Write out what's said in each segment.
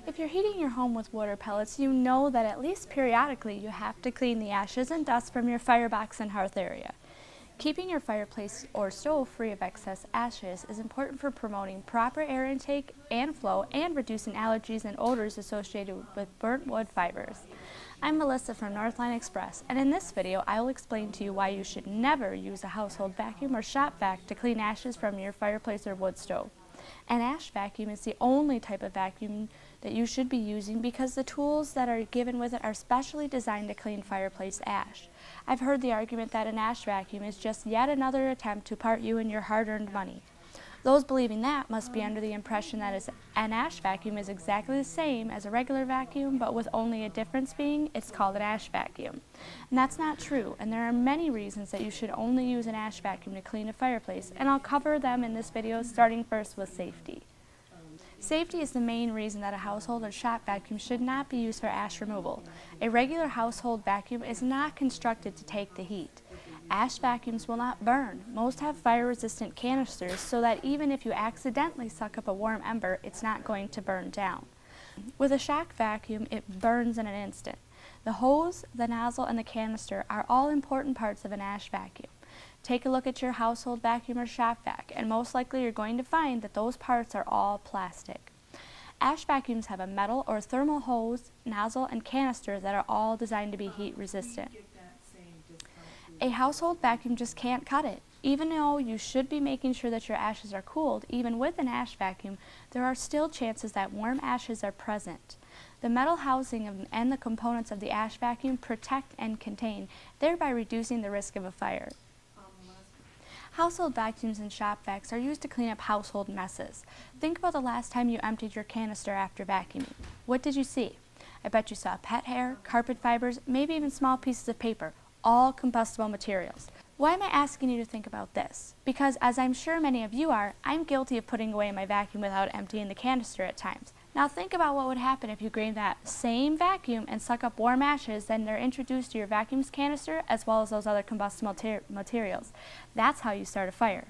If you're heating your home with wood or pellets, you know that at least periodically you have to clean the ashes and dust from your firebox and hearth area. Keeping your fireplace or stove free of excess ashes is important for promoting proper air intake and flow and reducing allergies and odors associated with burnt wood fibers. I'm Melissa from Northline Express, and in this video I will explain to you why you should never use a household vacuum or shop vac to clean ashes from your fireplace or wood stove. An Ash vacuum is the only type of vacuum that you should be using because the tools that are given with it are specially designed to clean fireplace ash. I've heard the argument that an Ash vacuum is just yet another attempt to part you in your hard-earned money. Those believing that must be under the impression that an Ash vacuum is exactly the same as a regular vacuum, but with only a difference being it's called an Ash vacuum. And that's not true, and there are many reasons that you should only use an Ash vacuum to clean a fireplace, and I'll cover them in this video, starting first with safety. Safety is the main reason that a household or shop vacuum should not be used for ash removal. A regular household vacuum is not constructed to take the heat. Ash vacuums will not burn. Most have fire-resistant canisters so that even if you accidentally suck up a warm ember, it's not going to burn down. With a shock vacuum, it burns in an instant. The hose, the nozzle, and the canister are all important parts of an Ash vacuum. Take a look at your household vacuum or shop vac, and most likely you're going to find that those parts are all plastic. Ash vacuums have a metal or thermal hose, nozzle, and canister that are all designed to be heat resistant. A household vacuum just can't cut it. Even though you should be making sure that your ashes are cooled, even with an Ash vacuum, there are still chances that warm ashes are present. The metal housing and the components of the Ash vacuum protect and contain, thereby reducing the risk of a fire. Household vacuums and shop vacs are used to clean up household messes. Think about the last time you emptied your canister after vacuuming. What did you see? I bet you saw pet hair, carpet fibers, maybe even small pieces of paper, all combustible materials. Why am I asking you to think about this? Because as I'm sure many of you are, I'm guilty of putting away my vacuum without emptying the canister at times. Now think about what would happen if you grab that same vacuum and suck up warm ashes, then they're introduced to your vacuum's canister as well as those other combustible materials. That's how you start a fire.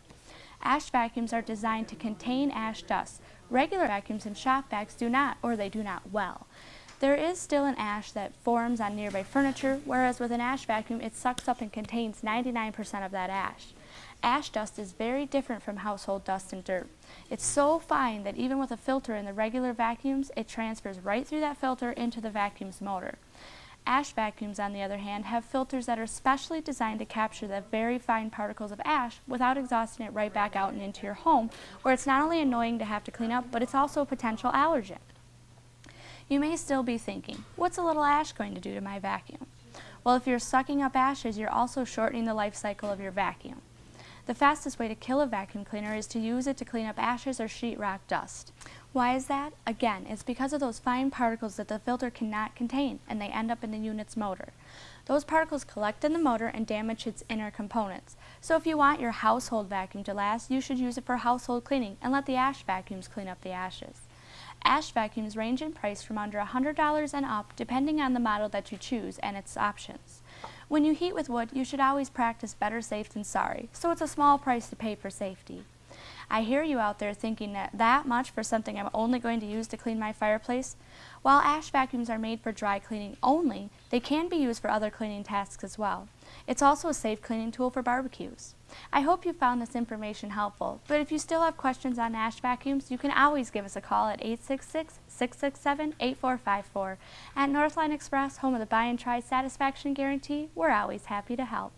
Ash vacuums are designed to contain ash dust. Regular vacuums and shop vacs do not, or they do not well. There is still an ash that forms on nearby furniture, whereas with an Ash vacuum it sucks up and contains 99% of that ash. Ash dust is very different from household dust and dirt. It's so fine that even with a filter in the regular vacuums, it transfers right through that filter into the vacuum's motor. Ash vacuums, on the other hand, have filters that are specially designed to capture the very fine particles of ash without exhausting it right back out and into your home, where it's not only annoying to have to clean up, but it's also a potential allergen. You may still be thinking, what's a little ash going to do to my vacuum? Well, if you're sucking up ashes, you're also shortening the life cycle of your vacuum. The fastest way to kill a vacuum cleaner is to use it to clean up ashes or sheetrock dust. Why is that? Again, it's because of those fine particles that the filter cannot contain, and they end up in the unit's motor. Those particles collect in the motor and damage its inner components. So if you want your household vacuum to last, you should use it for household cleaning and let the Ash vacuums clean up the ashes. Ash vacuums range in price from under $100 and up, depending on the model that you choose and its options. When you heat with wood, you should always practice better safe than sorry, so it's a small price to pay for safety. I hear you out there thinking that much for something I'm only going to use to clean my fireplace? While Ash vacuums are made for dry cleaning only, they can be used for other cleaning tasks as well. It's also a safe cleaning tool for barbecues. I hope you found this information helpful, but if you still have questions on Ash vacuums, you can always give us a call at 866-667-8454. At Northline Express, home of the Buy and Try Satisfaction Guarantee, we're always happy to help.